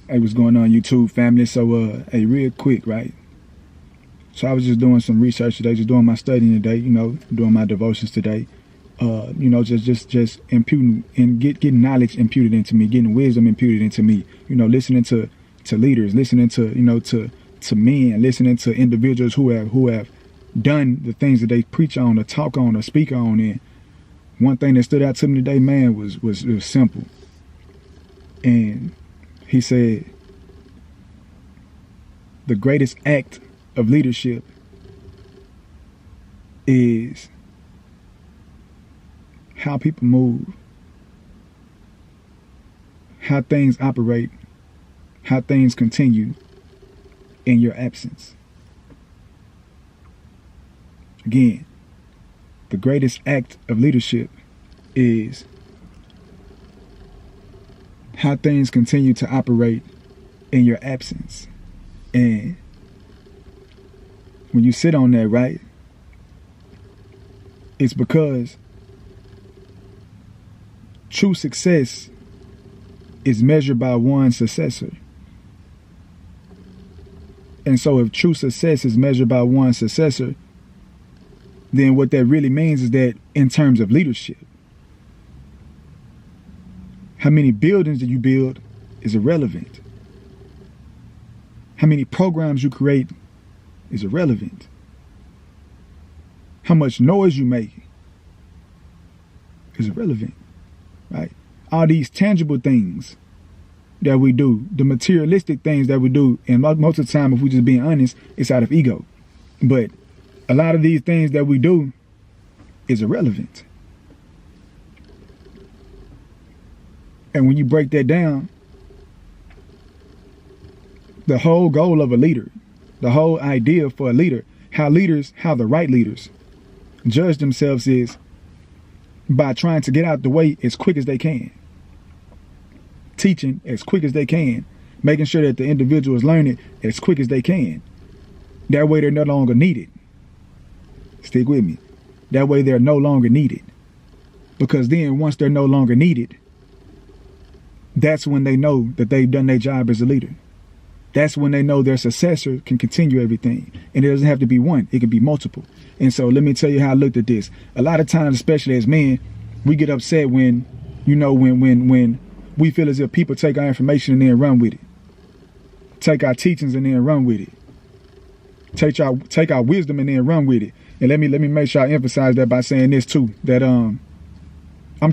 Hey, what's going on, YouTube family? So, hey, real quick, right? So I was just doing some research today, just doing my studying today, doing my devotions today. Just imputing and getting knowledge imputed into me, getting wisdom imputed into me. Listening to leaders, listening to men, listening to individuals who have done the things that they preach on, or talk on, or speak on. And one thing that stood out to me today, man, was simple. And he said, the greatest act of leadership is how people move, how things operate, how things continue in your absence. Again, the greatest act of leadership is how things continue to operate in your absence. And when you sit on that, right, it's because true success is measured by one's successor. And so if true success is measured by one's successor, then what that really means is that in terms of leadership, how many buildings that you build is irrelevant. How many programs you create is irrelevant. How much noise you make is irrelevant, right? All these tangible things that we do, the materialistic things that we do, and most of the time, if we're just being honest, it's out of ego. But a lot of these things that we do is irrelevant. And when you break that down, the whole goal of a leader, the whole idea for a leader, how the right leaders judge themselves is by trying to get out the way as quick as they can. Teaching as quick as they can, making sure that the individual is learning as quick as they can. That way they're no longer needed. Stick with me. That way they're no longer needed. Because then once they're no longer needed, that's when they know that they've done their job as a leader. That's when they know their successor can continue everything. And it doesn't have to be one, it can be multiple. And so let me tell you how I looked at this. A lot of times, especially as men, we get upset when we feel as if people take our information and then run with it. Take our teachings and then run with it. Take our wisdom and then run with it. And let me make sure I emphasize that by saying this too, that I'm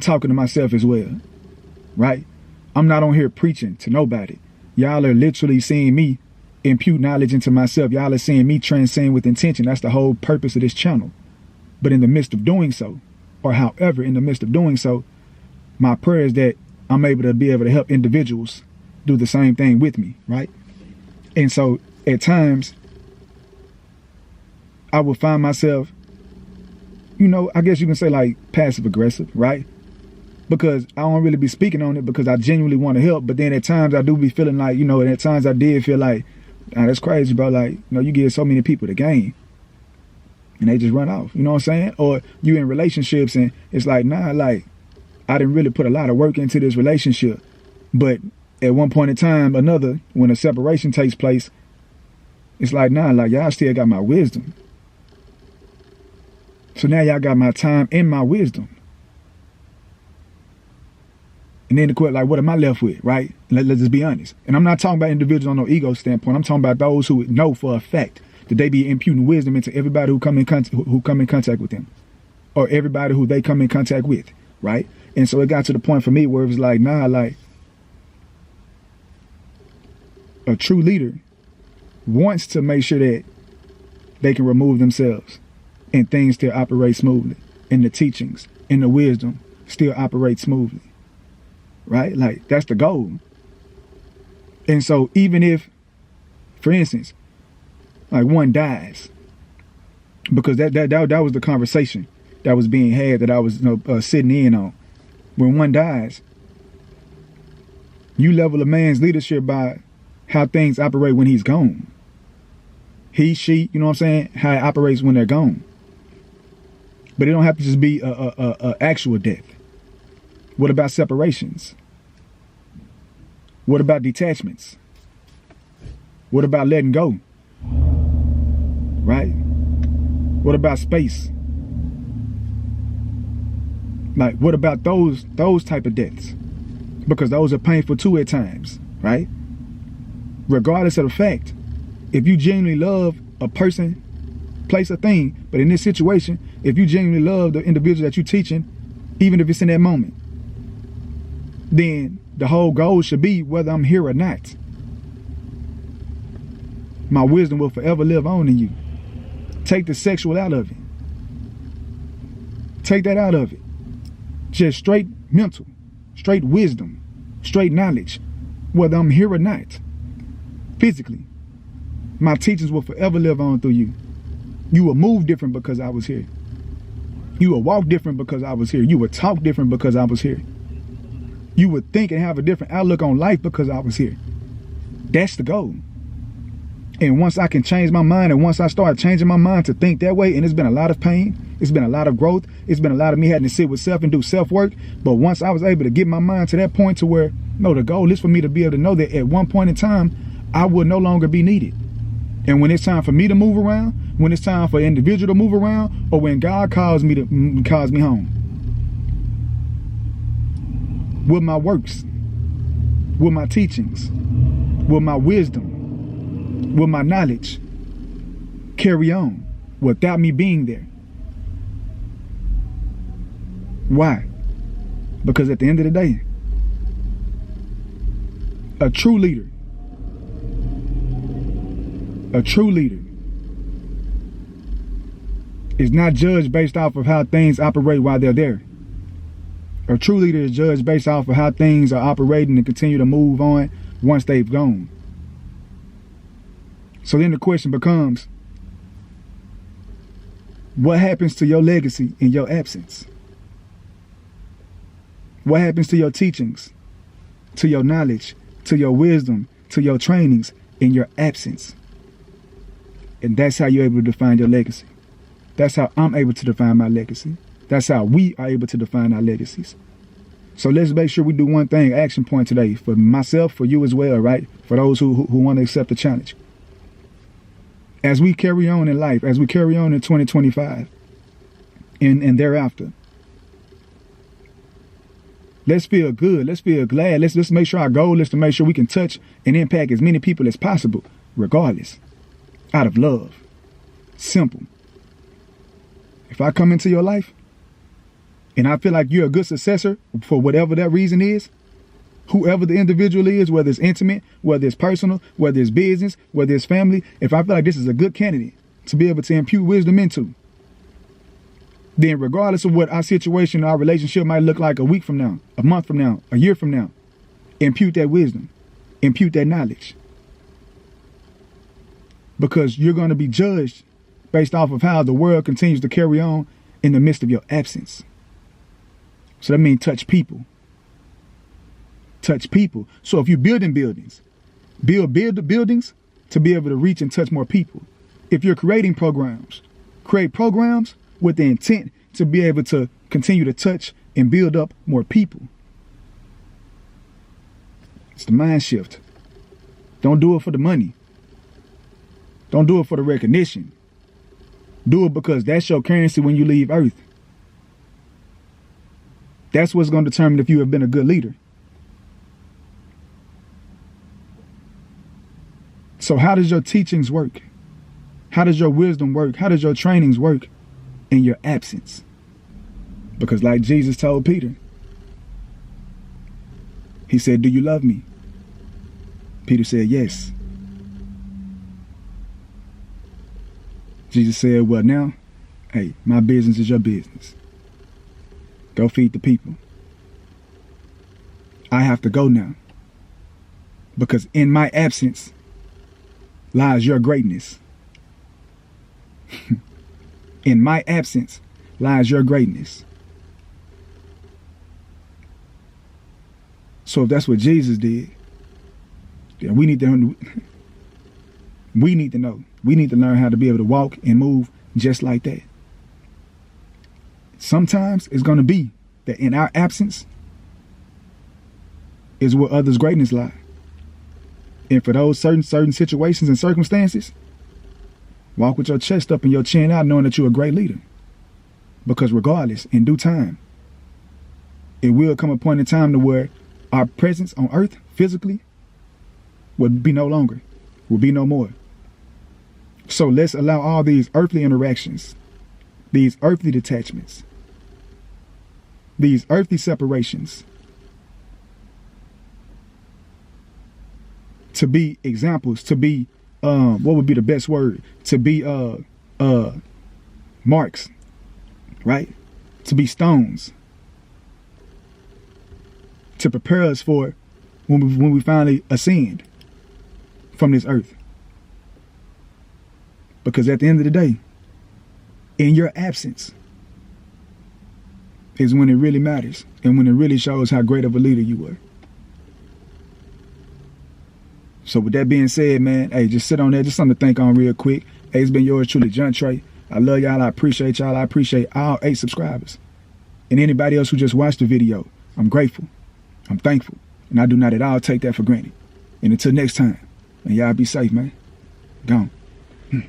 talking to myself as well, right? I'm not on here preaching to nobody. Y'all are literally seeing me impute knowledge into myself. Y'all are seeing me transcend with intention. That's the whole purpose of this channel. But in the midst of doing so, or however, in the midst of doing so, my prayer is that I'm able to help individuals do the same thing with me, right? And so at times, I will find myself, I guess you can say like passive aggressive, right? Because I don't really be speaking on it because I genuinely want to help. But then at times I do be feeling like, and at times I did feel like, that's crazy, bro. Like, you give so many people the game and they just run off, you know what I'm saying? Or you in relationships and it's like, nah, like I didn't really put a lot of work into this relationship. But at one point in time, when a separation takes place, it's like, nah, like y'all still got my wisdom. So now y'all got my time and my wisdom. And then the question, like, what am I left with, right? Let's just be honest. And I'm not talking about individuals on no ego standpoint. I'm talking about those who know for a fact that they be imputing wisdom into everybody who come in contact with them, or everybody who they come in contact with, right? And so it got to the point for me where it was like, nah, like a true leader wants to make sure that they can remove themselves and things still operate smoothly, and the teachings and the wisdom still operate smoothly. Right? Like, that's the goal. And so even if, for instance, like one dies, because that was the conversation that was being had that I was sitting in on. When one dies, you level a man's leadership by how things operate when he's gone. He, she, you know what I'm saying? How it operates when they're gone. But it don't have to just be a actual death. What about separations? What about detachments? What about letting go? Right? What about space? Like, what about those type of deaths? Because those are painful too at times, right? Regardless of the fact, if you genuinely love a person, place, or thing, but in this situation, if you genuinely love the individual that you're teaching, even if it's in that moment, then the whole goal should be whether I'm here or not. My wisdom will forever live on in you. Take the sexual out of it. Take that out of it. Just straight mental, straight wisdom, straight knowledge, whether I'm here or not. Physically, my teachings will forever live on through you. You will move different because I was here. You will walk different because I was here. You will talk different because I was here. You would think and have a different outlook on life because I was here. That's the goal. And once I can change my mind, and once I start changing my mind to think that way, and it's been a lot of pain, it's been a lot of growth, it's been a lot of me having to sit with self and do self-work, but once I was able to get my mind to that point to where, no, the goal is for me to be able to know that at one point in time, I will no longer be needed. And when it's time for me to move around, when it's time for an individual to move around, or when God calls me home, with my works, with my teachings, with my wisdom, with my knowledge, carry on without me being there. Why? Because at the end of the day, a true leader is not judged based off of how things operate while they're there. A true leader is judged based off of how things are operating and continue to move on once they've gone. So then the question becomes, what happens to your legacy in your absence? What happens to your teachings, to your knowledge, to your wisdom, to your trainings in your absence? And that's how you're able to define your legacy. That's how I'm able to define my legacy. That's how we are able to define our legacies. So let's make sure we do one thing, action point today, for myself, for you as well, right? For those who want to accept the challenge. As we carry on in life, as we carry on in 2025 and thereafter, let's feel good. Let's feel glad. Let's make sure our goal is to make sure we can touch and impact as many people as possible, regardless, out of love. Simple. If I come into your life and I feel like you're a good successor for whatever that reason is, whoever the individual is, whether it's intimate, whether it's personal, whether it's business, whether it's family, if I feel like this is a good candidate to be able to impute wisdom into, then regardless of what our situation, our relationship might look like a week from now, a month from now, a year from now, impute that wisdom, impute that knowledge. Because you're going to be judged based off of how the world continues to carry on in the midst of your absence. So that means touch people. Touch people. So if you're building buildings, build buildings to be able to reach and touch more people. If you're creating programs, create programs with the intent to be able to continue to touch and build up more people. It's the mind shift. Don't do it for the money. Don't do it for the recognition. Do it because that's your currency when you leave Earth. That's what's going to determine if you have been a good leader. So how does your teachings work? How does your wisdom work? How does your trainings work in your absence? Because like Jesus told Peter, he said, "Do you love me?" Peter said, "Yes." Jesus said, "Well, now, hey, my business is your business. Go feed the people. I have to go now. Because in my absence lies your greatness." In my absence lies your greatness. So if that's what Jesus did, then we need to know. We need to learn how to be able to walk and move just like that. Sometimes it's going to be that in our absence is where others' greatness lie. And for those certain situations and circumstances, walk with your chest up and your chin out, knowing that you're a great leader. Because regardless, in due time, it will come a point in time to where our presence on earth physically would be no longer, will be no more. So let's allow all these earthly interactions, these earthly detachments, these earthly separations to be examples, to be, what would be the best word? To be marks, right? To be stones. To prepare us for when we finally ascend from this earth. Because at the end of the day, in your absence is when it really matters and when it really shows how great of a leader you were. So with that being said, man, hey, just sit on there, just something to think on real quick. Hey, it's been yours truly, John Trey. I love y'all. I appreciate y'all. I appreciate all 8 subscribers. And anybody else who just watched the video, I'm grateful. I'm thankful. And I do not at all take that for granted. And until next time, and y'all be safe, man. Gone.